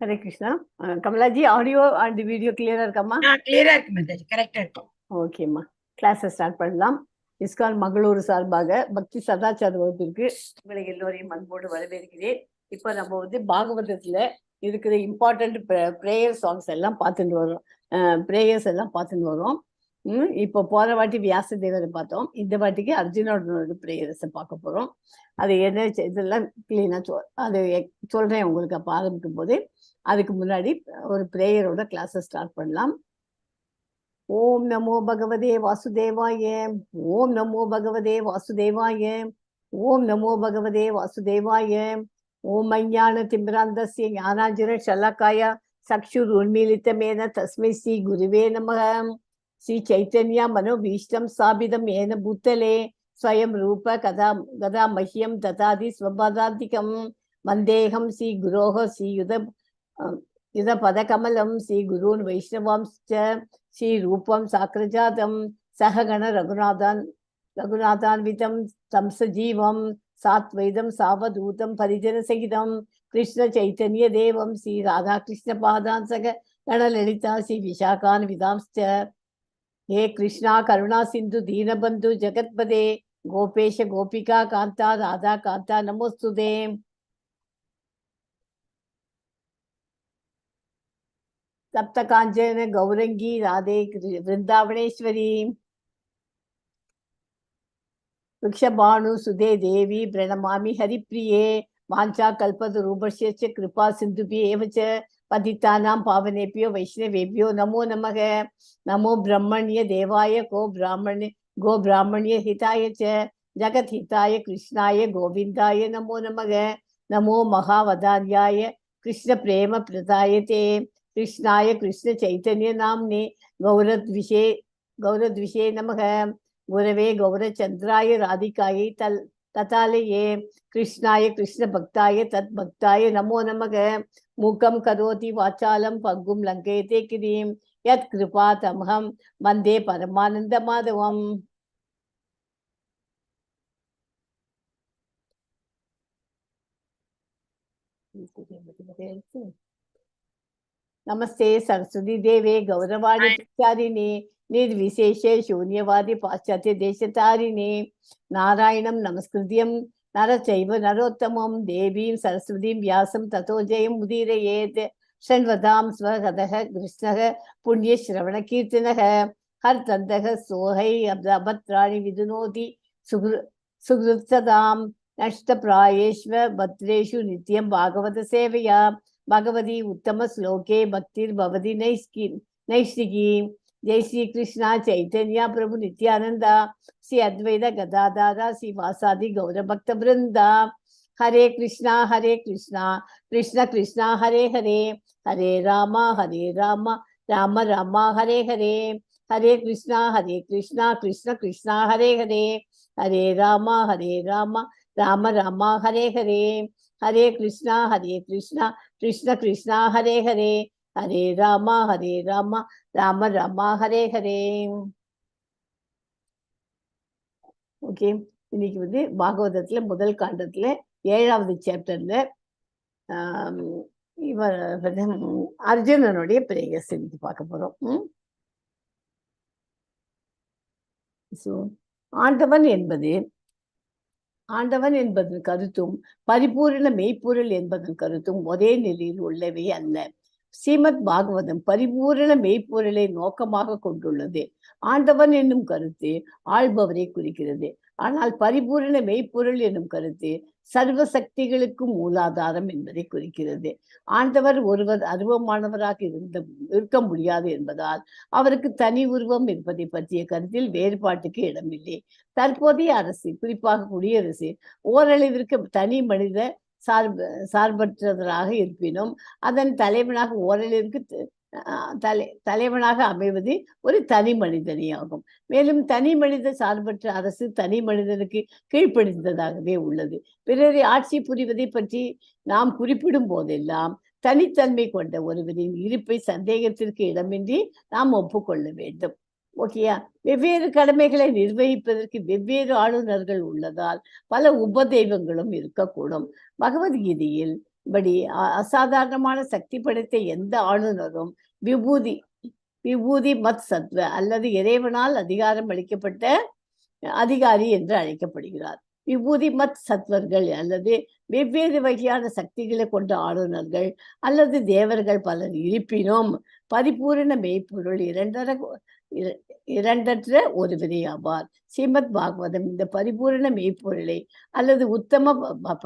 Hare Krishna. Kamalaji, audio and video கிளியரா இருக்காம்மா? கிளியரா இருக்கு மாதாஜி, கரெக்டா இருக்கும். ஓகேம்மா, கிளாஸை ஸ்டார்ட் பண்ணலாம். இஸ்கான் மங்களூர் சார்பாக பக்தி சதாச்சார வகுப்பிற்கு உங்களை எல்லோரையும் அன்போடு வரவேற்கிறேன். இப்போ நம்ம பாகவதத்துல இருக்கிற இம்பார்ட்டன்ட் ப்ரேயர் சாங்ஸ் எல்லாம் பார்த்துட்டு வரோம். ப்ரேயர்ஸ் எல்லாம் பார்த்துட்டு வரோம். இப்போ போன வாட்டி வியாச தேவரை பார்த்தோம். இந்த வாட்டிக்கு அர்ஜுனோட ப்ரேயர்ஸை பார்க்க போறோம். அது என்ன இதெல்லாம் கிளீனா அது சொல்றேன் உங்களுக்கு. அப்போ ஆரம்பிக்கும் போது அதுக்கு முன்னாடி ஒரு ப்ரேயரோட கிளாஸை ஸ்டார்ட் பண்ணலாம். ஓம் நமோ பகவதே வாசுதேவாய. ஓம் நமோ பகவதே வாசுதேவாய. ஓம் நமோ பகவதே வாசுதேவாய. ஓம் அஞ்ஞான திமிராந்தஸ்ய ஞானாஞ்சன ஷலக்காய சக்ஷுர் உன்மீலிதமேன தஸ்மை ஸ்ரீ குருவே நமக. ஸ்ரீ சைத்தன்யா மனோபீஷ்டம் ஸ்தாபிதம் ஏன பூத்தலே ஸ்வயம் ரூப கதா கதா மஹ்யம் ததாதி ஸ்வபதாந்திகம் வந்தேகம் ஸ்ரீ குரோஹ ஸ்ரீ யுத பதகமலம் ஸ்ரீ குருன் வைஷ்ணவாம்ச்ச ஸ்ரீ ரூபம் சாக்ரஜாதம் சககண ரகுநாதான்விதம் தம்சஜீவம் சாத்வைதம் சாவதூதம் பரிஜன சகிதம் கிருஷ்ண சைத்தன்ய தேவம் ஸ்ரீ ராதாகிருஷ்ண பாதான் சக கணலலிதா ஸ்ரீ விஷாகான் விதாம்ச்ச. हे कृष्णा करुणा सिंधु दीनबंधु जगत्पदे गोपेश गोपिका कांता राधा कांता नमोस्तुते. सप्त कांचन गौरंगी राधे वृंदावनेश्वरी. वृक्षभानु सुधे देवी प्रणमामि हरिप्रिये. वाञ्छा कल्पतरूपस्य च कृपा सिन्धुभ्यः एव च पतितानां पावनेभ्यो वैष्णवेभ्यो नमो नमः. नमो ब्रह्मण्य देवाय गो ब्राह्मण्य हिताय च जगत हिताय कृष्णाय गोविंदाय नमो नमः. नमो महावदार्याय कृष्ण प्रेम प्रदायते कृष्णाय कृष्ण चैतन्य नाम्ने गौरद्विषे नमः. गुरवे गौरचंद्राय राधिकाय ततालये कृष्णाय कृष्ण भक्ताय तद्भक्ताय नमो नमः. मूकं करोति वाचालं पङ्गुं लङ्घयते गिरिं यत् कृपातमहं वन्दे परमानन्दमाधवम्. नमस्ते सरस्वती देवे गौरवाणी प्रचारिणे निर्विशेषे शून्यवादी पाश्चात्य देशतारिणे. नारायणं नमस्कृत्यं नरचैव नरोत्तमं देवीं सरस्वतीं व्यासं ततो जयं मुदीरयेत्. षण्वतां स्वगतः कृष्णः पुण्यश्रवणकीर्तनः हरतन्तः सोहै अभद्राणि विदुनोति सुहृत्सदां नष्टप्रायेष्व भद्रेषु नित्यं भागवत सेवया. भगवती उत्तम श्लोके भक्तिर्भवति नैष्टिकी. जय श्री कृष्णा चैतन्य प्रभु नित्यानंदा श्री अद्वैत गदाधारा श्री वासादि गौर भक्त वृंदा. हरे कृष्णा कृष्ण कृष्णा हरे हरे हरे राम राम राम हरे हरे. हरे कृष्णा कृष्ण कृष्णा हरे हरे हरे राम राम राम हरे हरे. हरे कृष्णा कृष्ण कृष्णा हरे हरे हरे राम राम राम हरे हरे. ஓகே, இன்னைக்கு பாகவதத்துல முதல் காண்டத்துல 7வது சாப்டர்ல இவர் அர்ஜுனனுடைய பிரேயர்ஸ் இன்னைக்கு பார்க்க போறோம். ஆண்டவன் என்பதன் கருத்தும் பரிபூரண மெய்ப்பொருள் என்பதன் கருத்தும் ஒரே நிலையில் உள்ளவை அல்ல. ஸ்ரீமத் பாகவதம் பரிபூரண மெய்ப்பொருளை நோக்கமாக கொண்டுள்ளது. ஆண்டவன் என்னும் கருத்து ஆள்பவரை குறிக்கிறது. ஆனால் பரிபூரண மெய்ப்பொருள் என்னும் கருத்து சர்வ சக்திகளுக்கும் மூலாதாரம் என்பதை குறிக்கிறது. ஆண்டவர் ஒருவர் அருவமானவராக இருக்க முடியாது என்பதால் அவருக்கு தனி உருவம் இருப்பதை பற்றிய கருத்தில் வேறுபாட்டுக்கு இடமில்லை. தற்போதைய அரசு, குறிப்பாக குடியரசு, ஓரளவிற்கு தனி மனித சார்பற்றவராக இருப்பினும் அதன் தலைவனாக ஓரளவிற்கு தலைவனாக அமைவது ஒரு தனி மனிதனே ஆகும். மேலும் தனி மனித சார்பற்ற அரசு தனி மனிதனுக்கு கீழ்ப்படிந்ததாகவே உள்ளது. பிறரை ஆட்சி புரிவதை பற்றி நாம் குறிப்பிடும் போதெல்லாம் தனித்தன்மை கொண்ட ஒருவரின் இருப்பை சந்தேகத்திற்கு இடமின்றி நாம் ஒப்புக்கொள்ள வேண்டும். ஓகேயா? வெவ்வேறு கடமைகளை நிர்வகிப்பதற்கு வெவ்வேறு ஆளுநர்கள் உள்ளதால் பல உபதெய்வங்களும் இருக்கக்கூடும். பகவத்கீதையில் இப்படி அசாதாரணமான சக்தி படைத்த எந்த ஆளுநரும் விபூதி விபூதி மத் சத்வ அல்லது இறைவனால் அதிகாரம் அளிக்கப்பட்ட அதிகாரி என்று அழைக்கப்படுகிறார். விபூதி மத் சத்வர்கள் அல்லது வெவ்வேறு வகையான சக்திகளை கொண்ட ஆளுநர்கள் அல்லது தேவர்கள் பலர் இருப்பினும் பரிபூரண மெய்ப்பொருள் இரண்டற்ற ஒருவரே ஆவார். ஸ்ரீமத் பாகவதம் இந்த பரிபூரண மெய்ப்பொருளை அல்லது உத்தம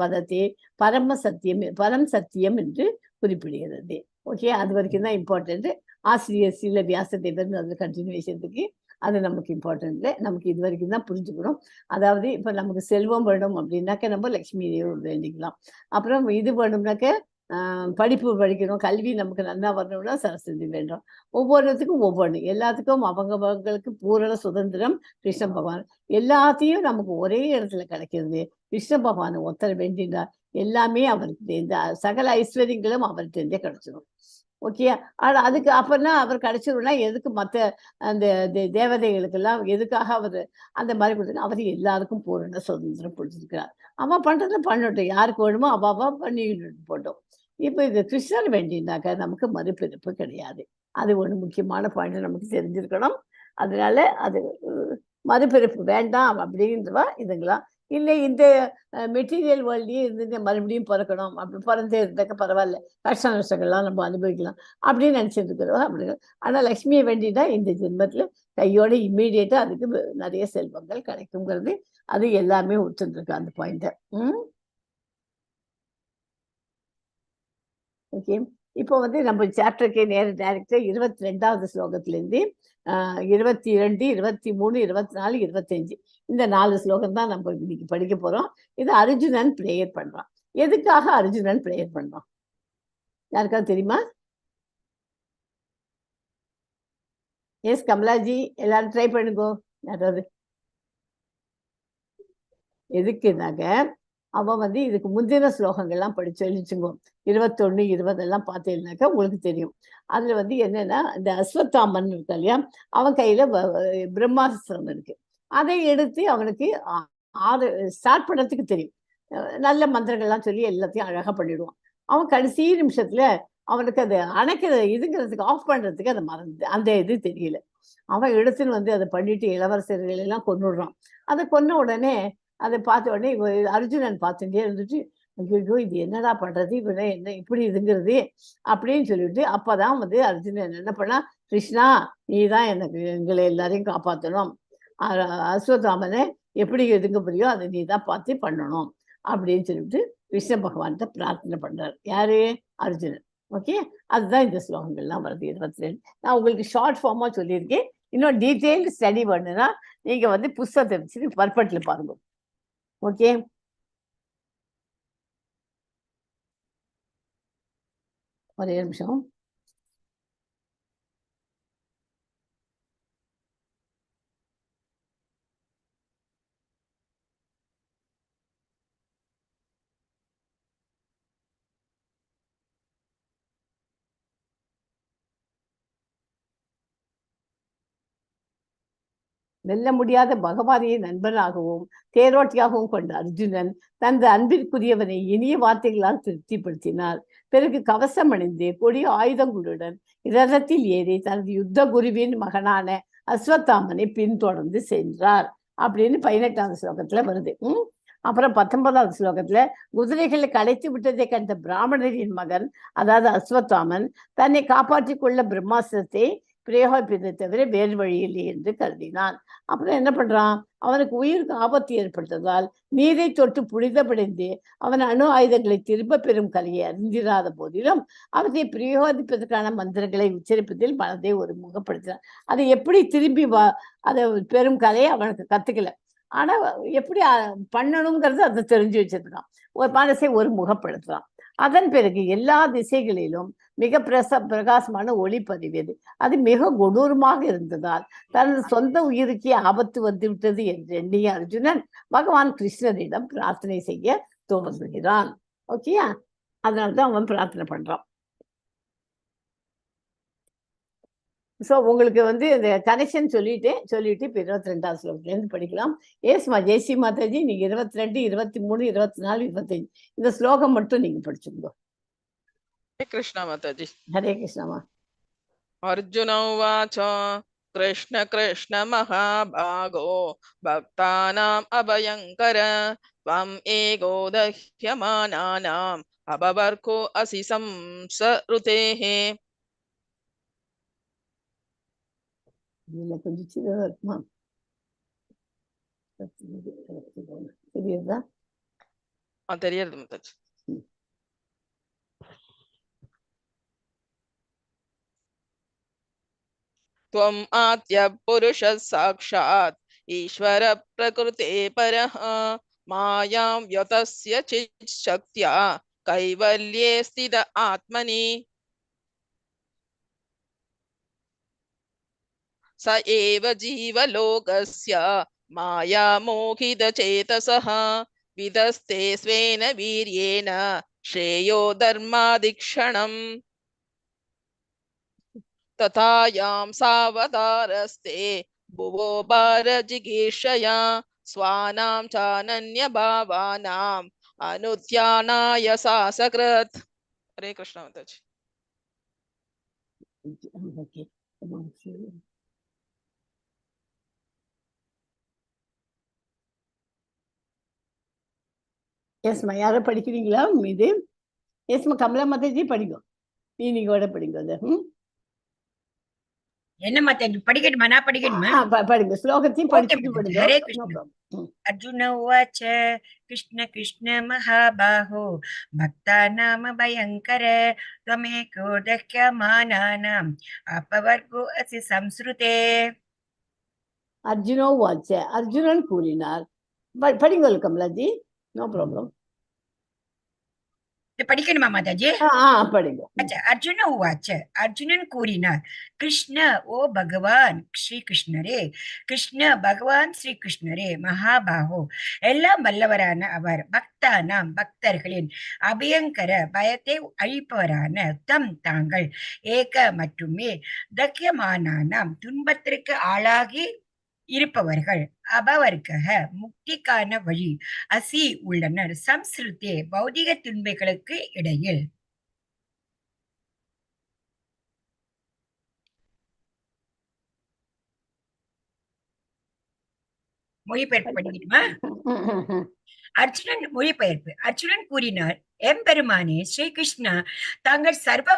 பதத்தை பரம் சத்தியம் என்று குறிப்பிடுகிறது. ஓகே, அது வரைக்கும் தான் இம்பார்ட்டன்ட். ஆசிரியர் ஸ்ரீல வியாசதேவர் அது கண்டினியூஷனுக்கு அது நமக்கு இம்பார்ட்டன்ட். நமக்கு இது வரைக்கும் தான் புரிஞ்சுக்கணும். அதாவது இப்போ நமக்கு செல்வம் வேணும் அப்படின்னாக்க நம்ம லக்ஷ்மி வேண்டிக்கலாம். அப்புறம் இது வேணும்னாக்க படிப்பு படிக்கணும், கல்வி நமக்கு நல்லா வரணும்னா சரஸ்வதி வேண்டும். ஒவ்வொருத்துக்கும் ஒவ்வொன்று, எல்லாத்துக்கும் அவங்களுக்கு பூரண சுதந்திரம் கிருஷ்ண பகவான். எல்லாத்தையும் நமக்கு ஒரே இடத்துல கிடைக்கிறது. கிருஷ்ண பகவான் ஒருத்தர் வேண்டினார், எல்லாமே அவருக்கு இந்த சகல ஐஸ்வர்யங்களும் அவர்கிட்ட கிடைச்சிடும். ஓகே, ஆனால் அதுக்கு அப்போனா அவர் கிடைச்சிடும்னா எதுக்கு மற்ற அந்த தேவதைகளுக்கெல்லாம் எதுக்காக அவர் அந்த மாதிரி கொடுத்துருக்க? அவர் எல்லாருக்கும் பூரண சுதந்திரம் கொடுத்துருக்கிறார். அவன் பண்ணுறத பண்ணட்டும், யாருக்கு வேணுமோ அவாவா பண்ணிக்கிட்டு போட்டோம். இப்போ இது கிருஷ்ணர் வேண்டினாக்க நமக்கு மறுபிறப்பு கிடையாது. அது ஒன்று முக்கியமான பாயிண்ட் நமக்கு தெரிஞ்சிருக்கணும். அதனால அது மறுபிறப்பு வேண்டாம் அப்படின்றவா இதுங்களாம் இல்லை. இந்த மெட்டீரியல் வேர்ல்ட்லேயே இருந்து மறுபடியும் பிறக்கணும், அப்படி பிறந்தே இருந்தாக்க பரவாயில்ல, கஷ்ட நஷ்டங்கள்லாம் நம்ம அனுபவிக்கலாம் அப்படின்னு நினச்சிட்டு இருக்கிறோம். அப்படி ஆனால் லக்ஷ்மியை வேண்டினா இந்த ஜென்மத்தில் கையோட இம்மீடியட்டாக அதுக்கு நிறைய செல்வங்கள் கிடைக்குங்கிறது அது எல்லாமே ஒத்துருக்கு அந்த பாயிண்ட்டை. ஓகே, இப்போ வந்து நம்ம சாப்டருக்கு டைரக்டா 22வது ஸ்லோகத்திலேருந்து 22, 23, 24, 25 இந்த 4 ஸ்லோகம் தான் நம்ம இன்னைக்கு படிக்க போறோம். இது அர்ஜுனன் பிரேயர் பண்றான். எதுக்காக அர்ஜுனன் பிரேயர் பண்றான் யாருக்காவது தெரியுமா? எஸ் கமலாஜி, எல்லாரும் ட்ரை பண்ணுங்க. யாராவது எதுக்குனாக்க அவன் வந்து இதுக்கு முந்தின ஸ்லோகங்கள்லாம் படிச்சு எழுதிச்சுங்கோ. 21, 20 எல்லாம் பார்த்தீங்கன்னாக்கா உங்களுக்கு தெரியும். அதுல வந்து என்னன்னா, இந்த அஸ்வத்தாமன் இருக்கா இல்லையா, அவன் கையில பிரம்மாஸ்திரம் இருக்கு. அதை எடுத்து அவனுக்கு ஸ்டார்ட் பண்ணுறதுக்கு தெரியும். நல்ல மந்திரங்கள்லாம் சொல்லி எல்லாத்தையும் அழகா பண்ணிடுவான். அவன் கடைசி நிமிஷத்துல அவனுக்கு அதை அணைக்கிற இதுங்கிறதுக்கு ஆஃப் பண்றதுக்கு அதை மறந்து அந்த இது தெரியல. அவன் எடுத்துன்னு வந்து அதை பண்ணிட்டு இளவரசர்கள் எல்லாம் கொன்னுடுறான். அதை கொன்ன உடனே அதை பார்த்த உடனே அர்ஜுனன் பார்த்துட்டே இருந்துட்டு, ஐயோ இது என்னடா பண்றது, இவனை என்ன இப்படி இதுங்கிறது அப்படின்னு சொல்லிட்டு அப்பதான் வந்து அர்ஜுனன் என்ன பண்ணா, கிருஷ்ணா நீ தான் எனக்கு எங்களை எல்லாரையும் காப்பாற்றணும், அஸ்வத்தாமனை எப்படி எதுங்க புரியோ அதை நீ தான் பார்த்து பண்ணணும் அப்படின்னு சொல்லிட்டு கிருஷ்ண பகவான்கிட்ட பிரார்த்தனை பண்றாரு. யாரு? அர்ஜுனன். ஓகே, அதுதான் இந்த ஸ்லோகங்கள்லாம் வருது 22. நான் உங்களுக்கு ஷார்ட் ஃபார்மா சொல்லியிருக்கேன். இன்னும் டீட்டெயில்டு ஸ்டடி பண்ணுன்னா நீங்க வந்து புஸ்தகத்தை வச்சு பர்பட்ல பாருங்க. ஓகே, ஒரே நிமிஷம். வெல்ல முடியாத பகவானையை நண்பனாகவும் தேரோட்டியாகவும் கொண்ட அர்ஜுனன் தனது அன்பிற்குரியவனை இனிய வார்த்தைகளால் திருப்திப்படுத்தினார். பிறகு கவசம் அணிந்து கொடிய ஆயுதங்களுடன் இரதத்தில் ஏறி தனது யுத்த குருவின் மகனான அஸ்வத்தாமனை பின்தொடர்ந்து சென்றார் அப்படின்னு 18வது ஸ்லோகத்துல வருது. அப்புறம் 19வது ஸ்லோகத்துல குதிரைகளை களைத்து விட்டதை கண்ட பிராமணரின் மகன் அதாவது அஸ்வத்தாமன் தன்னை காப்பாற்றிக் கொள்ள பிரம்மாஸ்திரத்தை பிரயோகிப்பதை தவிர வேறு வழி இல்லை என்று கருதினான். அப்புறம் என்ன பண்றான், அவனுக்கு உயிருக்கு ஆபத்து ஏற்பட்டதால் நீரை தொட்டு புனிதப்படைந்து அவன் அணு ஆயுதங்களை திரும்ப பெறும் கலையை அறிந்திராத போதிலும் அவற்றை பிரயோகிப்பதற்கான மந்திரங்களை உச்சரிப்பதில் மனதை ஒரு முகப்படுத்தினான். அதை எப்படி திரும்பி அதை பெரும் கலையை அவனுக்கு கத்துக்கல, ஆனா எப்படி பண்ணணுங்கிறது அதை தெரிஞ்சு வச்சிருக்கான். ஒரு மனசை ஒரு முகப்படுத்துறான். அதன் பிறகு எல்லா திசைகளிலும் மிக பிரகாசமான ஒளி பதிவியது. அது மிக கொடூரமாக இருந்ததால் தனது சொந்த உயிருக்கே ஆபத்து வந்துவிட்டது என்று எண்ணிய அர்ஜுனன் பகவான் கிருஷ்ணரிடம் பிரார்த்தனை செய்ய துவங்குகிறான். ஓகேயா, அதனால்தான் அவன் பிரார்த்தனை பண்றான். ஸோ உங்களுக்கு வந்து இந்த கனெக்ஷன் சொல்லிட்டு இப்போ 22வது ஸ்லோகத்துலேருந்து படிக்கலாம். ஏஸ்மா ஜெய்ஸ்ரீ மாதாஜி, நீங்கள் 22, 23, 24, 25 இந்த ஸ்லோகம் மட்டும் நீங்கள் படிச்சுக்கோ. कृष्ण माताजी। हरे कृष्णमा। अर्जुन उवाच कृष्ण कृष्ण महाभागो भक्तानाम् अभयङ्कर त्वम् एको दह्यमानानाम् अभवर्को असि संसृतेः। இதுல கொஞ்சம் சின்னதா இருக்குமா? தெரியுதா? தெரியாது மாதாஜி. त्वम् आद्य पुरुषः साक्षात् ईश्वर प्रकृते परः मायां व्यतस्य चित् शक्त्या कैवल्ये स्थित आत्मनि स एव जीवलोकस्य माया मोहित चेतसः विदस्ते स्वेन वीर्येण श्रेयो धर्मादिक्षणम् तथा यां सावतारस्ते भुवो भारजिगीर्षया स्वानां चानन्य भावानाम् अनुध्यानाय सासकृत्। हरे कृष्ण माताजी। ஓகே. எஸ்மா, யாரும் படிக்கிறீங்களா மீது? எஸ்மா, கமலா மாதாஜி படிங்க. நீங்க படிங்க அது. என்ன மாதாஜி படிக்கணுமா? நான் படிக்கணுமா? படிங்க, ஸ்லோகத்தையும் ஓகே படிச்சுட்டு மாதாஜி. படிங்க. ஹரே No கிருஷ்ண. problem. अर्जुन उवाच कृष्ण कृष्ण महाबाहो भक्तानाम भयङ्कर त्वमेको दह्यमानानाम् अपवर्गो असि संसृते. அர்ஜுனோ வாச்ச, அர்ஜுனன் கூறினார். படிங்க கமலாஜி, நோ ப்ராப்ளம். படிக்கணுமா மாதாஜி? படிங்க. अच्छा, अर्जुन उवाच, अर्जुनन கூறினார், கிருஷ்ண, ஓ பகவான் ஸ்ரீ கிருஷ்ணரே, கிருஷ்ண பகவான் ஸ்ரீ கிருஷ்ணரே, மகாபாகோ, எல்லாம் வல்லவரான அவர், பக்தானாம் பக்தர்களின், அபயங்கர பயத்தை அழிப்பவரான தம் தாங்கள், ஏக மட்டுமே, தக்கியமானானாம் துன்பத்திற்கு ஆளாகி இருப்பவர்கள், அபவர்க்க முக்திக்கான வழி, அசி உள்ளனர், சம்ஸ்ருதே பௌதிக துன்பங்களுக்கு இடையில். மொழிபெயர்ப்பு பண்ணிக்கிட்டுமா? அர்ஜுனன் மொழிபெயர்ப்பு. அர்ஜுனன் கூறினார், எம்பெருமானே ஸ்ரீகிருஷ்ணா, தாங்கள் சர்வ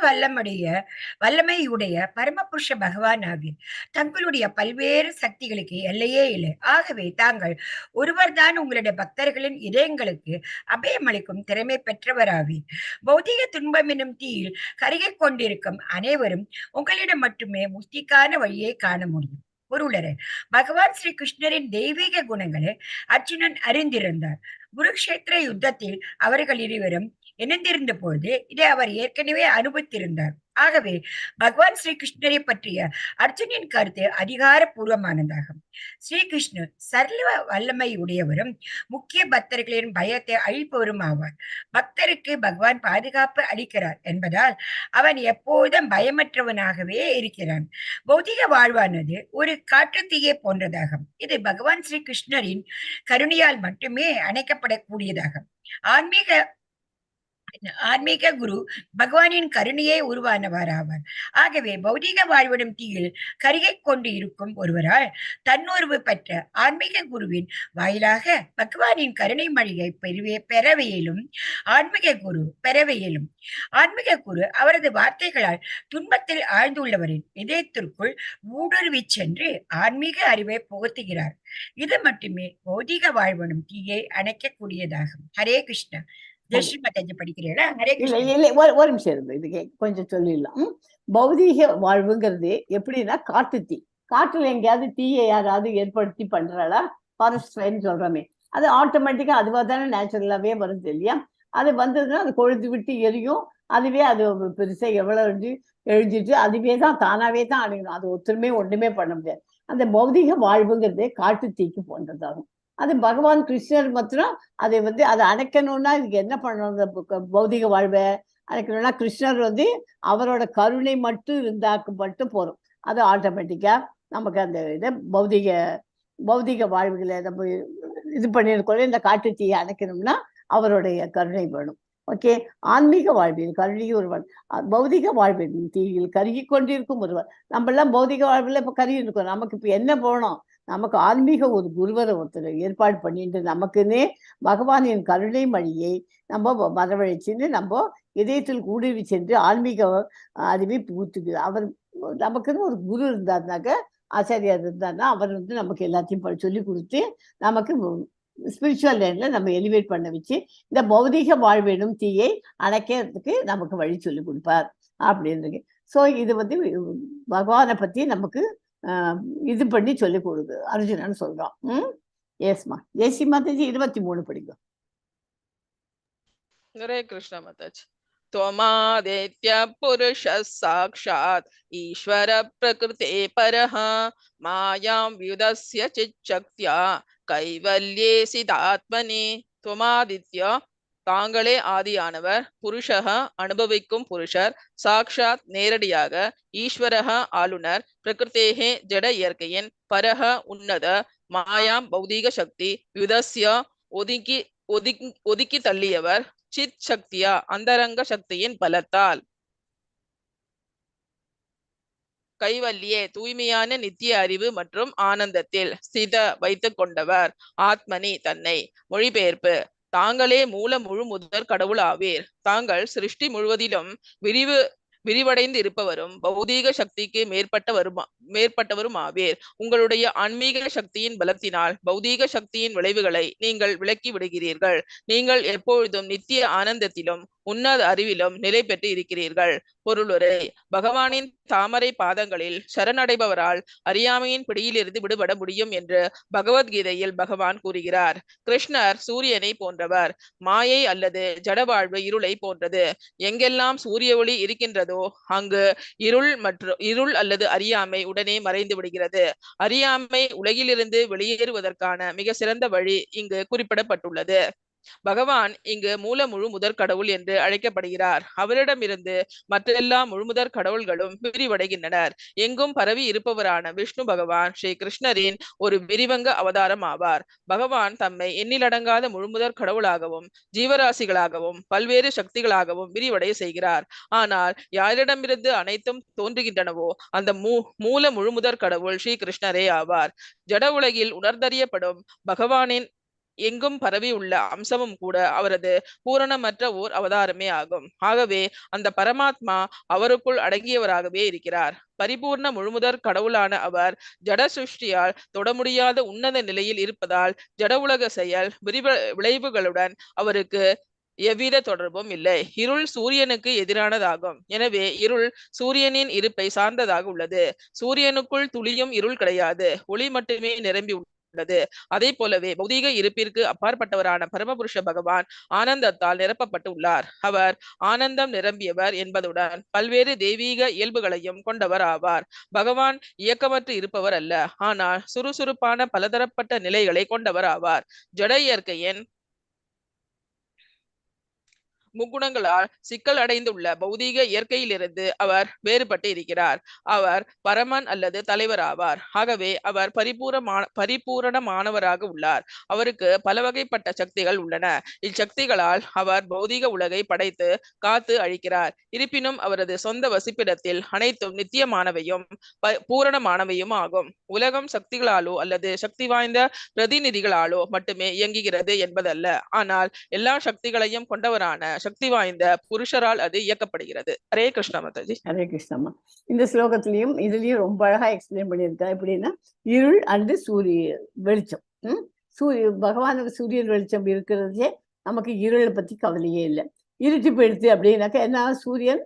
வல்லமையுடைய பரமபுருஷ பகவான் ஆவீர். தங்களுடைய பல்வேறு சக்திகளுக்கு எல்லையே இல்லை. ஆகவே தாங்கள் ஒருவர் தான் உங்களுடைய பக்தர்களின் இதயங்களுக்கு அபயமளிக்கும் திறமை பெற்றவராவீர். பௌதிக துன்பம் என்னும் தீயில் கருகிக் கொண்டிருக்கும் அனைவரும் உங்களிடம் மட்டுமே முக்திக்கான வழியை காண முடியும். பொருளரே, பகவான் ஸ்ரீ கிருஷ்ணரின் தெய்வீக குணங்களை அர்ஜுனன் அறிந்திருந்தார். குருக்ஷேத்திர யுத்தத்தில் அவர்கள் இருவரும் இணைந்திருந்த போது இதை அவர் ஏற்கனவே அனுபவித்திருந்தார். ஆகவே பகவான் ஸ்ரீ கிருஷ்ணரை பற்றிய அர்ஜுனின் கருத்து அதிகாரபூர்வமானதாகும். ஸ்ரீகிருஷ்ணர் சர்வ வல்லமை உடையவரும் முக்கிய பக்தர்களின் பயத்தை அழிப்பவரும் ஆவார். பக்தருக்கு பகவான் பாதுகாப்பு அளிக்கிறார் என்பதால் அவன் எப்போதும் பயமற்றவனாகவே இருக்கிறான். பௌதிக வாழ்வானது ஒரு காற்று தீயை போன்றதாகும். இது பகவான் ஸ்ரீ கிருஷ்ணரின் கருணையால் மட்டுமே அணைக்கப்படக்கூடியதாகும். ஆன்மீக குரு பகவானின் கருணையே உருவானவராவார். ஆகவே பௌதிக வாழ்விடும் தீயில் கருகிக் கொண்டு இருக்கும் ஒருவரால் தன்னுணர்வு பெற்ற ஆன்மீக குருவின் வாயிலாக பகவானின் கருணை மழையை பெறவையிலும் ஆன்மீக குரு அவரது வார்த்தைகளால் துன்பத்தில் ஆழ்ந்துள்ளவரின் இதயத்திற்குள் ஊடுருவி சென்று ஆன்மீக அறிவை புகுத்துகிறார். இது மட்டுமே பௌதிக வாழ்விடும் தீயை அணைக்கக்கூடியதாகும். ஹரே கிருஷ்ணா. படிக்கிறீங்களா? ஒரு நிமிஷம் இருந்து இதுக்கு கொஞ்சம் சொல்லிடலாம். பௌதீக வாழ்வுங்கிறது எப்படின்னா காட்டுத்தீ. காட்டுல எங்கேயாவது தீயை யாராவது ஏற்படுத்தி பண்றாளா? ஃபாரஸ்ட் ஃபயர்னு சொல்றோமே, அது ஆட்டோமேட்டிக்கா அதுவா தானே நேச்சுரலாவே வருது இல்லையா? அது வந்ததுன்னா அது கொழுந்து விட்டு எரியும். அதுவே அது பெருசா எவ்வளவு எழுதிட்டு அதுவே தான் தானாவே தான் அடையணும். அது ஒண்ணுமே பண்ண முடியாது. அந்த பௌதீக வாழ்வுங்கிறது காட்டு தீக்கு போன்றதாகும். அது பகவான் கிருஷ்ணர் மாத்திரம் அதை அதை அணைக்கணும்னா இதுக்கு என்ன பண்ணணும்? பௌதிக வாழ்வை அணைக்கணும்னா கிருஷ்ணர் அவரோட கருணை மட்டும் இருந்தாக்கப்பட்டு போறோம். அது ஆட்டோமேட்டிக்கா நமக்கு அந்த இதை பௌதிக வாழ்வுகளை நம்ம இது பண்ணிருக்கோம். இந்த காட்டு தீயை அணைக்கணும்னா அவருடைய கருணை வேணும். ஓகே. ஆன்மீக வாழ்வில் கருகிய ஒருவன், பௌதிக வாழ்வில் தீயில் கருகி கொண்டிருக்கும் ஒருவர். நம்ம எல்லாம் பௌதிக வாழ்வில் இப்ப கருகி இருக்கோம். நமக்கு இப்ப என்ன போனோம்? நமக்கு ஆன்மீக ஒரு குருவரை ஒருத்தர் ஏற்பாடு பண்ணிட்டு நமக்குன்னே பகவானின் கருணை மொழியை நம்ம வரவழைச்சுன்னு நம்ம இதயத்தில் ஊடுருவி சென்று ஆன்மீக அறிவை புகுத்துக்குது. அவர் நமக்குன்னு ஒரு குரு இருந்தாருனாக்க, ஆச்சாரியார் இருந்தாருன்னா அவர் நமக்கு எல்லாத்தையும் சொல்லி கொடுத்து நமக்கு ஸ்பிரிச்சுவல் லைன்ல நம்ம எலிவேட் பண்ண வச்சு இந்த பௌதிக வாழ்வெனும் தீயை அணைக்கிறதுக்கு நமக்கு வழி சொல்லி கொடுப்பார் அப்படின்னு. ஸோ இது பகவானை பத்தி நமக்கு இது பண்ணி சொல்லி கொடுக்கு அர்ஜுனன் சொல்றான். ஏஸ்மா ஜெய்சி மாதாஜி 23 படிக்கும். हरे कृष्ण माताजी। त्वमादित्य पुरुष साक्षात् ईश्वर प्रकृते परः मायां व्युदस्य चिच्चक्त्या கைவல்யே சிதாத்மனே. துவமாதித்யா, தாங்களே ஆதியானவர், புருஷக அனுபவிக்கும் புருஷர், சாக்ஷாத் நேரடியாக, ஈஸ்வரக ஆளுநர், பிரகிருத்தேகே ஜட இயற்கையின், பரக உன்னத, மாயாம் பௌதீக சக்தி, யுதஸ்ய ஒதுக்கி ஒதுக்கி தள்ளியவர், சித் சக்தியா அந்தரங்க சக்தியின் பலத்தால், கைவல்யே தூய்மையான நித்திய அறிவு மற்றும் ஆனந்தத்தில், ஸ்தித வைத்துக் கொண்டவர், ஆத்மனி தன்னை. மொழிபெயர்ப்பு: தாங்களே மூல முழு முதற் கடவுள் ஆவீர். தாங்கள் சிருஷ்டி முழுவதிலும் விரிவடைந்து இருப்பவரும் பௌதீக சக்திக்கு மேற்பட்டவரும் ஆவீர். உங்களுடைய ஆன்மீக சக்தியின் பலத்தினால் பௌதீக சக்தியின் விளைவுகளை நீங்கள் விலக்கி விடுகிறீர்கள். நீங்கள் எப்பொழுதும் நித்திய ஆனந்தத்திலும் உன்னத அறிவிலும் நிலை பெற்று இருக்கிறீர்கள். பொருளுரை: பகவானின் தாமரை பாதங்களில் சரணடைபவரால் அறியாமையின் பிடியிலிருந்து விடுபட முடியும் என்று பகவத்கீதையில் பகவான் கூறுகிறார். கிருஷ்ணர் சூரியனை போன்றவர். மாயை அல்லது ஜடவாழ்வு இருளை போன்றது. எங்கெல்லாம் சூரிய ஒளி இருக்கின்றதோ அங்கு இருள் அல்லது அறியாமை உடனே மறைந்து விடுகிறது. அறியாமை உலகிலிருந்து வெளியேறுவதற்கான மிக சிறந்த வழி இங்கு குறிப்பிடப்பட்டுள்ளது. பகவான் இங்கு மூல முழு முதற் கடவுள் என்று அழைக்கப்படுகிறார். அவரிடமிருந்து மற்றெல்லா முழுமுதற் கடவுள்களும் விரிவடைகின்றனர். எங்கும் பரவி இருப்பவரான விஷ்ணு பகவான் ஸ்ரீ கிருஷ்ணரின் ஒரு விரிவங்க அவதாரம் ஆவார். பகவான் தம்மை எண்ணிலடங்காத முழுமுதற் கடவுளாகவும் ஜீவராசிகளாகவும் பல்வேறு சக்திகளாகவும் விரிவடைய செய்கிறார். ஆனால் யாரிடமிருந்து அனைத்தும் தோன்றுகின்றனவோ அந்த மூல முழுமுதற் கடவுள் ஸ்ரீ கிருஷ்ணரே ஆவார். ஜட உலகில் உணர்ந்தறியப்படும் பகவானின் எங்கும் பரவி உள்ள அம்சமும் கூட அவரது பூரணமற்ற ஓர் அவதாரமே ஆகும். ஆகவே அந்த பரமாத்மா அவருக்குள் அடங்கியவராகவே இருக்கிறார். பரிபூர்ண முழுமுதற் கடவுளான அவர் ஜட சிருஷ்டியால் தொட முடியாத உன்னத நிலையில் இருப்பதால் ஜட உலக செயல் விளைவுகளுடன் அவருக்கு எவ்வித தொடர்பும் இல்லை. இருள் சூரியனுக்கு எதிரானதாகும். எனவே இருள் சூரியனின் இருப்பை சார்ந்ததாக உள்ளது. சூரியனுக்குள் துளியும் இருள் கிடையாது, ஒளி மட்டுமே நிரம்பி உள்ளது. அதே போலவே பௌதீக இருப்பிற்கு அப்பாற்பட்டவரான பரமபுருஷ பகவான் ஆனந்தத்தால் நிரப்பப்பட்டு உள்ளார். அவர் ஆனந்தம் நிரம்பியவர் என்பதுடன் பல்வேறு தெய்வீக இயல்புகளையும் கொண்டவர் ஆவார். பகவான் இயக்கமற்று இருப்பவர் அல்ல, ஆனால் சுறுசுறுப்பான பலதரப்பட்ட நிலைகளை கொண்டவர் ஆவார். ஜட இயற்கையின் முக்குணங்களால் சிக்கல் அடைந்துள்ள பௌதீக இயற்கையிலிருந்து அவர் வேறுபட்டு இருக்கிறார். அவர் பரமன் அல்லது தலைவர் ஆவார். ஆகவே அவர் பரிபூரணமானவராக உள்ளார். அவருக்கு பல வகைப்பட்ட சக்திகள் உள்ளன. இச்சக்திகளால் அவர் பௌதீக உலகை படைத்து காத்து அழிக்கிறார். இருப்பினும் அவரது சொந்த வசிப்பிடத்தில் அனைத்தும் நித்தியமானவையும் பூரணமானவையும் ஆகும். உலகம் சக்திகளாலோ அல்லது சக்தி வாய்ந்த பிரதிநிதிகளாலோ மட்டுமே இயங்குகிறது என்பதல்ல, ஆனால் எல்லா சக்திகளையும் கொண்டவரான சக்தி வாய்ந்த புருஷரால் அது இயக்கப்படுகிறது. ஹரே கிருஷ்ணா மாதாஜி. ஹரே கிருஷ்ணம்மா. இந்த ஸ்லோகத்திலையும் இதுலயும் ரொம்ப அழகா எக்ஸ்பிளைன் பண்ணியிருக்கா. எப்படின்னா இருள் அண்டு சூரிய வெளிச்சம். பகவானுக்கு சூரியன் வெளிச்சம் இருக்கிறதே நமக்கு இருளை பத்தி கவலையே இல்லை. இருட்டு போயிடுது அப்படின்னாக்கா என்ன, சூரியன்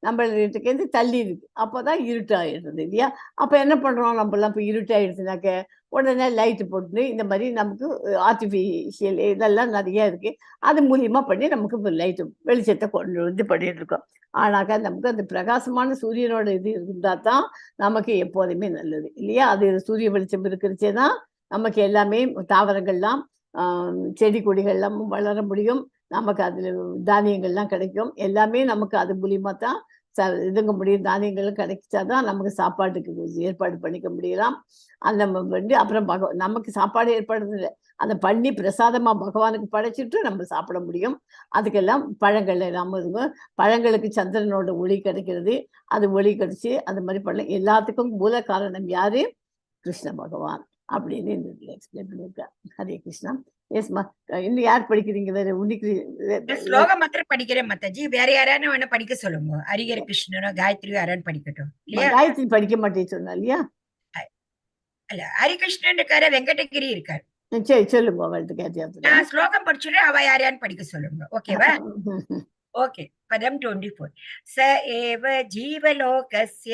நம்மளுக்கு தள்ளி இருக்கு, அப்போதான் இருட்டாயிடுறது இல்லையா? அப்போ என்ன பண்றோம் நம்மளாம்? இப்போ இருட்டாயிடுச்சுனாக்க உடனே லைட்டு போட்டு இந்த மாதிரி நமக்கு ஆர்டிஃபிஷியல் இதெல்லாம் நிறைய இருக்கு, அது மூலியமா பண்ணி நமக்கு இப்போ லைட்டு வெளிச்சத்தை கொண்டு பண்ணிட்டு இருக்கோம். ஆனாக்கா நமக்கு அந்த பிரகாசமான சூரியனோட இது இருந்தால் தான் நமக்கு எப்போதுமே நல்லது இல்லையா? அது சூரிய வெளிச்சம் இருக்கிறச்சே தான் நமக்கு எல்லாமே தாவரங்கள்லாம் செடி கொடிகள்லாம் வளர முடியும். நமக்கு அதில் தானியங்கள்லாம் கிடைக்கும். எல்லாமே நமக்கு அது மூலியமா தான் இதுங்க முடியும், தானியங்களும் கிடைச்சாதான் நமக்கு சாப்பாட்டுக்கு ஏற்பாடு பண்ணிக்க முடியலாம். அந்த வந்து அப்புறம் நமக்கு சாப்பாடு ஏற்பாடு இல்லை, அதை பண்ணி பிரசாதமா பகவானுக்கு படைச்சிட்டு நம்ம சாப்பிட முடியும். அதுக்கெல்லாம் பழங்கள் எல்லாம் இருக்கும். பழங்களுக்கு சந்திரனோட ஒளி கிடைக்கிறது, அது ஒளி கிடைச்சி அந்த மாதிரி பண்ண எல்லாத்துக்கும் மூல காரணம் யாரு? கிருஷ்ண பகவான் அப்படின்னு இந்த இதில் எக்ஸ்பிளைன் பண்ணியிருக்கார். ஹரே கிருஷ்ணா. எஸ்மா, இன்னும் யார் படிக்கிறீங்க? வேற உன்னிக்கு ஸ்லோகம் மாத்திரம் படிக்கிறேன் மாதாஜி. வேற யாரானு வேணா படிக்க சொல்லுங்க. ஹரிஹர கிருஷ்ணனோ காயத்ரியோ யாரான்னு படிக்கட்டும் இல்லையா? காயத்ரி படிக்க மாட்டேன்னு சொன்னா இல்லையா? அல்ல, ஹரிகிருஷ்ணன் இருக்காரு, வெங்கடகிரி இருக்காரு. சரி சொல்லுங்க அவள்கிட்ட கேட்டியா? நான் ஸ்லோகம் படிச்சுட்டு அவ யாரையான்னு படிக்க சொல்லுங்க. ஓகேவா? ஓகே. பதம் 24. ச ஏவ ஜீவலோகஸ்ய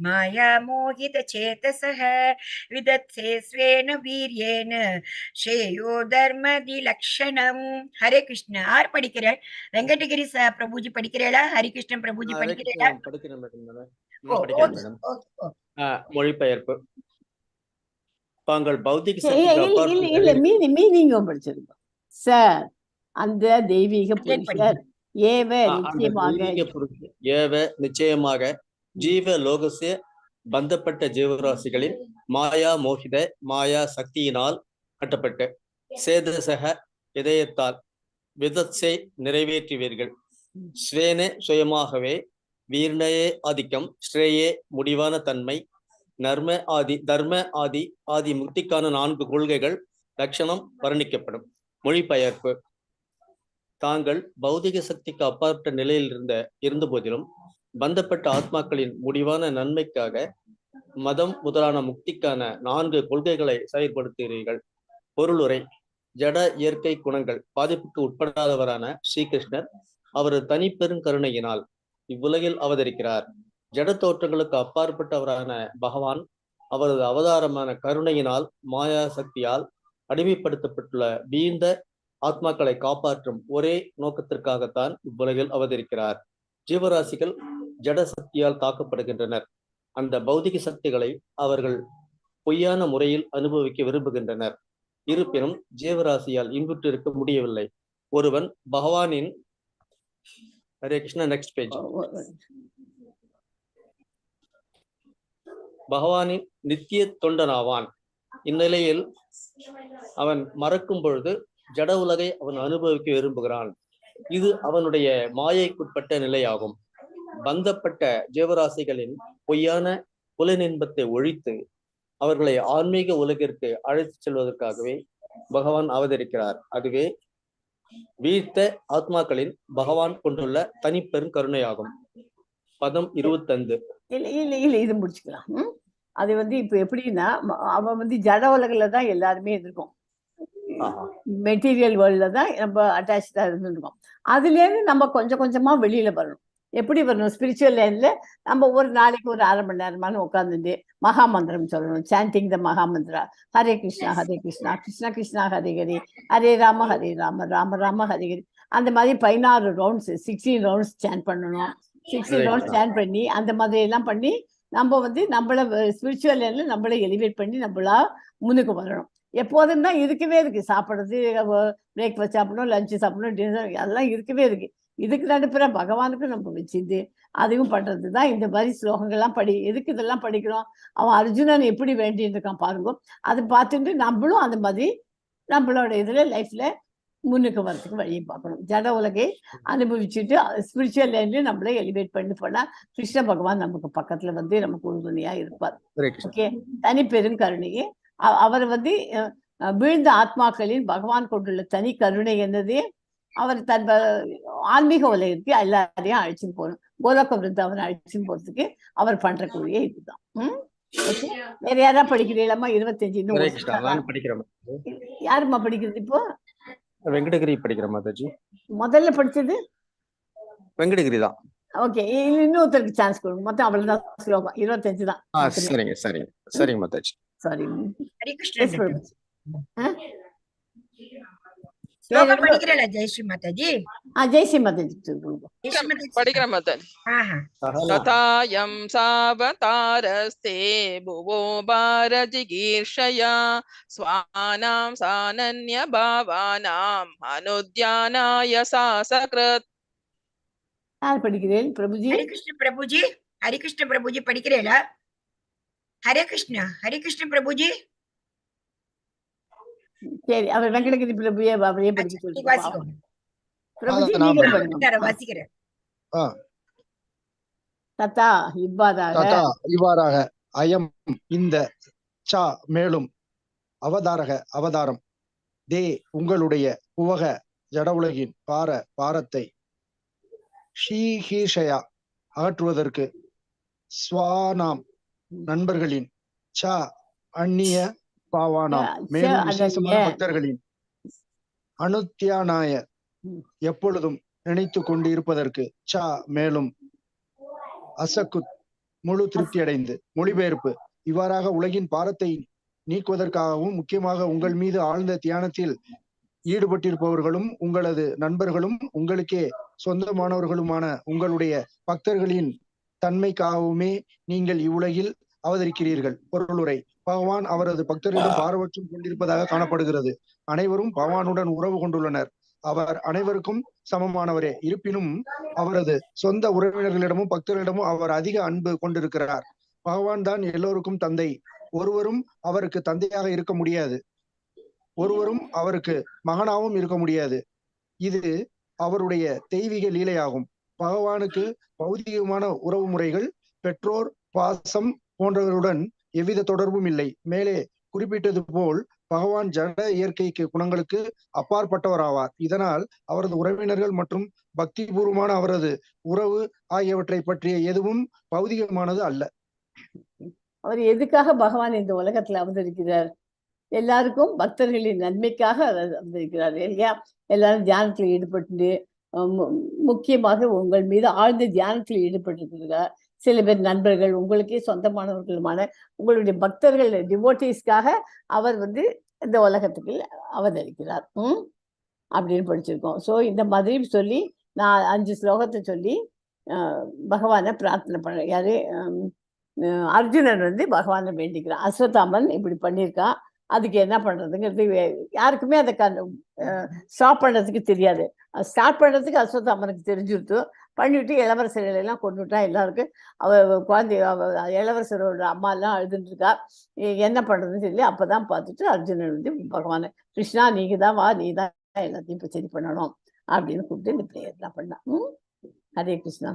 மாயா மோகித சேதசஹ விதத்சே ஸ்வேன வீர்யேன ஸ்ரேயோ தர்மதி லக்ஷணம். ஹரே கிருஷ்ண. யார் படிக்கிறாள்? வெங்கடகிரி பிரபுஜி படிக்கிறீளா? ஹரிகிருஷ்ணன் பிரபுஜி படிக்கிறீளா? மொழிபெயர்ப்பு. தாங்கள் பௌத்திக இல்ல மீனிங்கும் படிச்சிருக்கோம் சார். அந்த தெய்வீக புருஷர் நிச்சயமாக ஜீவ லோகசிய பந்தப்பட்ட ஜீவராசிகளின் மாயா மோகித மாயா சக்தியினால் கட்டப்பட்ட சேதசக இதயத்தால் விதத்சை நிறைவேற்றுவீர்கள். ஸ்வேனே சுயமாகவே, வீர்ணயே ஆதிக்கம், ஸ்ரேயே முடிவான தன்மை, தர்ம ஆதி முக்திக்கான 4 கொள்கைகள் லட்சணம் வர்ணிக்கப்படும். மொழிபெயர்ப்பு. தாங்கள் பௌதிக சக்திக்கு அப்பாற்பட்ட நிலையில் இருந்த போதிலும் பந்தப்பட்ட ஆத்மாக்களின் முடிவான நன்மைக்காக மதம் முதலான முக்திக்கான 4 கொள்கைகளை செயல்படுத்துகிறீர்கள். பொருளுரை. ஜட இயற்கை குணங்கள் பாதிப்புக்கு உட்படாதவரான ஸ்ரீகிருஷ்ணர் அவரது தனிப்பெரும் கருணையினால் இவ்வுலகில் அவதரிக்கிறார். ஜட தோற்றங்களுக்கு அப்பாற்பட்டவரான பகவான் அவரது அவதாரமான கருணையினால் மாயா சக்தியால் அடிமைப்படுத்தப்பட்டுள்ள வீழ்ந்த ஆத்மாக்களை காப்பாற்றும் ஒரே நோக்கத்திற்காகத்தான் இவ்வுலகில் அவதரிக்கிறார். ஜீவராசிகள் ஜட சக்தியால் தாக்கப்படுகின்றனர். அந்த பௌதிக சக்திகளை அவர்கள் பொய்யான முறையில் அனுபவிக்க விரும்புகின்றனர். இருப்பினும் ஜீவராசியால் இன்புற்று இருக்க முடியவில்லை. ஒருவன் பகவானின் ஹரே கிருஷ்ணா நெக்ஸ்ட் பேஜ். பகவானின் நித்திய தொண்டனாவான். இந்நிலையில் அவன் மறக்கும் பொழுது ஜட உலகை அவன் அனுபவிக்க விரும்புகிறான். இது அவனுடைய மாயைக்குட்பட்ட நிலையாகும். பந்தப்பட்ட ஜீவராசிகளின் பொய்யான புலனின்பத்தை ஒழித்து அவர்களை ஆன்மீக உலகிற்கு அழைத்து செல்வதற்காகவே பகவான் அவதரிக்கிறார். அதுவே வீழ்த்த ஆத்மாக்களின் பகவான் கொண்டுள்ள தனிப்பெரும் கருணையாகும். பதம் 25. இல்ல இது முடிச்சுக்கலாம். அது வந்து இப்ப எப்படின்னா, அவன் வந்து ஜட உலகில தான் எல்லாருமே இருக்கும், மெட்டீரியல் வேர்ல்ட்ல தான் நம்ம அட்டாச்சா இருந்துருக்கோம். அதுல இருந்து நம்ம கொஞ்சம் கொஞ்சமா வெளியில வரணும். எப்படி வரணும்? ஸ்பிரிச்சுவல் லைன்ல நம்ம ஒரு நாளைக்கு ஒரு 1/2 மணி நேரமான உட்காந்துட்டு மகாமந்திரம் சொல்லணும். சாண்டிங் த மகாமந்திரா. ஹரே கிருஷ்ணா கிருஷ்ணா கிருஷ்ணா ஹரே ஹரே, ஹரே ராம ராம ராம ஹரே ஹரே. அந்த மாதிரி 16 ரவுண்ட்ஸ் 16 ரவுண்ட்ஸ் சாண்ட் பண்ணணும். 16 ரவுண்ட்ஸ் சாண்ட் பண்ணி அந்த மாதிரி எல்லாம் பண்ணி நம்ம வந்து நம்மள ஸ்பிரிச்சுவல் லைன்ல நம்மள எலிவேட் பண்ணி நம்மளா முன்னுக்கு வரணும். எப்போதும் தான் இருக்கவே இருக்கு. சாப்பிட்றது, பிரேக்ஃபாஸ்ட் சாப்பிடணும், லஞ்சு சாப்பிடணும், டின்னர் அதெல்லாம் இருக்கவே இருக்கு. இதுக்கு நடுப்புற பகவானுக்கு நம்ம வச்சுட்டு அதையும் பண்றது தான் இந்த மாதிரி ஸ்லோகங்கள்லாம் எதுக்கு இதெல்லாம் படிக்கிறோம்? அவன் அர்ஜுனன் எப்படி வேண்டிட்டு இருக்கான் பாருங்க. அதை பார்த்துட்டு நம்மளும் அந்த மாதிரி நம்மளோட இதுல லைஃப்ல முன்னுக்கு வரதுக்கு வழியை பார்க்கணும். ஜட உலகை அனுபவிச்சுட்டு ஸ்பிரிச்சுவல் லைன்ல நம்மள எலிவேட் பண்ணி போனா கிருஷ்ண பகவான் நமக்கு பக்கத்துல வந்து நமக்கு உறுதுணையா இருப்பார். ஓகே. தனி பெரும் கருணையே அவர் வந்து வீழ்ந்த ஆத்மாக்களின் பகவான் கொண்டுள்ள தனி கருணை என்னது? அவர் தன் ஆன்மீக உலகத்துக்கு எல்லாரையும் அழைச்சின்னு போகணும். கோலோக விருந்தாவன் அழைச்சின்னு போறதுக்கு அவர் பண்ற கூடிய இதுதான். வேற யாரா படிக்கிறீங்களா? 25 யாருமா படிக்கிறது இப்போ? வெங்கடகிரி படிக்கிற மாதாஜி. முதல்ல படிச்சது வெங்கடகிரி தான். ஓகே, இன்னொருத்தருக்கு சான்ஸ் கொடுங்க. மொத்தம் அவ்வளவுதான் ஸ்லோகம், 25 தான். சரிங்க மாதாஜி. சாரி. ஜெய்ஸ்ரீ மாதாஜி. ஜெய்ஸ்ரீ மாதாஜி படிக்கிற மாதாஜி. ததாயம் சாவதாரஸ்தே புவோ பாரஜிகீர்ஷயா ஸ்வானாம் சானன்ய பாவானாம் அனுத்யானாய சாசக்ருத். யார் படிக்கிறேன் பிரபுஜி? ஹரிகிருஷ்ண பிரபுஜி, ஹரிகிருஷ்ண பிரபுஜி படிக்கிறீங்களா? ஹரே கிருஷ்ண பிரபுஜி. சரி, அவர் வெங்கடகிரி பிரபுயே அவரையே படிக்க நீங்க சொல்லுங்க. வாசிக்கோங்க. பிரபுஜி நான் நீங்க படிக்கிறேன். படிங்க. வாசிக்கிறேன். தத்தா இவ்வாறாக ததா இவ்வாறாக அயம் இந்த சா மேலும் அவதாரம் தே உங்களுடைய உவக ஜட உலகின் பாரத்தை ஷீஹீஷயா அகற்றுவதற்கு ஸ்வானாம் நண்பர்களின் ச அந்நிய பாவானாம் மேலும் விசேஷமான பக்தர்களின் அனுத்தியானாய எப்பொழுதும் நினைத்து கொண்டிருப்பதற்கு ச மேலும் அசகுத் முழு திருப்தி அடைந்து. மொழிபெயர்ப்பு: இவ்வாறாக உலகின் பாரத்தை நீக்குவதற்காகவும் முக்கியமாக உங்கள் மீது ஆழ்ந்த தியானத்தில் ஈடுபட்டிருப்பவர்களும் உங்களது நண்பர்களும் உங்களுக்கே சொந்தமானவர்களுமான உங்களுடைய பக்தர்களின் தன்மைக்காகவுமே நீங்கள் இவ்வுலகில் அவதரிக்கிறீர்கள். பொருளுரை: பகவான் அவரது பக்தர்களிடம் பாரபட்சம் கொண்டிருப்பதாக காணப்படுகிறது. அனைவரும் பகவானுடன் உறவு கொண்டுள்ளனர். அவர் அனைவருக்கும் சமமானவரே. இருப்பினும் அவரது சொந்த உறவினர்களிடமும் பக்தர்களிடமும் அவர் அதிக அன்பு கொண்டிருக்கிறார். பகவான் தான் எல்லோருக்கும் தந்தை. ஒருவரும் அவருக்கு தந்தையாக இருக்க முடியாது. ஒருவரும் அவருக்கு மகனாகவும் இருக்க முடியாது. இது அவருடைய தெய்வீக லீலையாகும். பகவானுக்கு பௌதிகமான உறவு முறைகள், பெற்றோர் பாசம் போன்றவர்களுடன் எவ்வித தொடர்பும் இல்லை. மேலே குறிப்பிட்டது போல் பகவான் ஜட இயற்கைக்கு குணங்களுக்கு அப்பாற்பட்டவர் ஆவார். இதனால் அவரது உறவினர்கள் மற்றும் பக்தி பூர்வமான அவரது உறவு ஆகியவற்றை பற்றிய எதுவும் பௌதிகமானது அல்ல. அவர் எதுக்காக பகவான் இந்த உலகத்துல அவதரிக்கிறார்? எல்லாருக்கும் பக்தர்களின் நன்மைக்காக அவதரிக்கிறார் இல்லையா? எல்லாரும் தியானத்தில் ஈடுபட்டு முக்கியமாக உங்கள் மீது ஆழ்ந்த தியானத்தில் ஈடுபட்டிருக்கிறார். சில பேர் நண்பர்கள், உங்களுக்கே சொந்தமானவர்களுமான உங்களுடைய பக்தர்கள், டிவோட்டீஸ்க்காக அவர் இந்த உலகத்துக்கு அவதரிக்கிறார் அப்படின்னு படிச்சிருக்கோம். ஸோ இந்த மாதிரி சொல்லி நான் 5 ஸ்லோகத்தை சொல்லி பகவானை பிரார்த்தனை பண்ண. யாரு? அர்ஜுனன் பகவானை வேண்டிக்கிறான். அஸ்வத்தாமன் இப்படி பண்ணியிருக்கான், அதுக்கு என்ன பண்றதுங்கிறது யாருக்குமே அதை ஸ்டாப் பண்றதுக்கு தெரியாது. ஸ்டார்ட் பண்றதுக்கு அஸ்வத்தாமனுக்கு தெரிஞ்சுட்டு பண்ணிவிட்டு இளவரசர்களை எல்லாம் கொண்டுட்டா. எல்லாருக்கும் குழந்தை இளவரசரோட அம்மா எல்லாம் அழுதுட்டு இருக்கா, என்ன பண்றதுன்னு சொல்லி அப்பதான் பார்த்துட்டு அர்ஜுனன் பகவானை, கிருஷ்ணா நீங்க தான் வா, நீ தான் எல்லாத்தையும் இப்போ சரி பண்ணணும் அப்படின்னு கூப்பிட்டு இந்த பிரேயர்லாம் பண்ணான். ஹரே கிருஷ்ணா.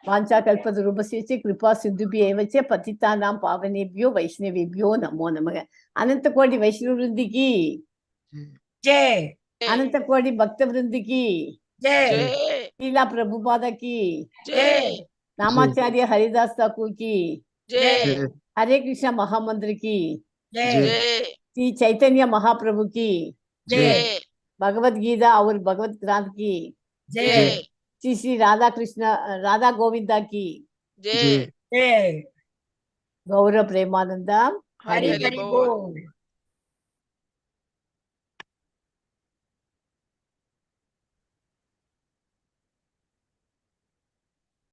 வாஞ்சா கல்பதரூபஸ்ய கிருபா சிந்துபியேவ ச பதிதானாம் பாவனேபியோ வைஷ்ணவேபியோ நமோ நமக. அனந்த கோடி வைஷ்ணவ விருந்திக்கு ஜெய். அனந்த கோடி பக்த விருந்திக்கு ஜெய். லீலா பிரபுபாதா की ஜெய். नामाचार्य हरिदास ठाकुर की जय। हरे कृष्णा महामंत्र की ஜெய். श्री चैतन्य महाप्रभु की ஜெய். भगवत गीता और भगवत ग्रंथ की ஜெய். श्री श्री राधा कृष्ण राधा गोविंदा की जय। ஜெய். गौरव प्रेमानंदा ஹரி हरि ஹரி बोल। போல்.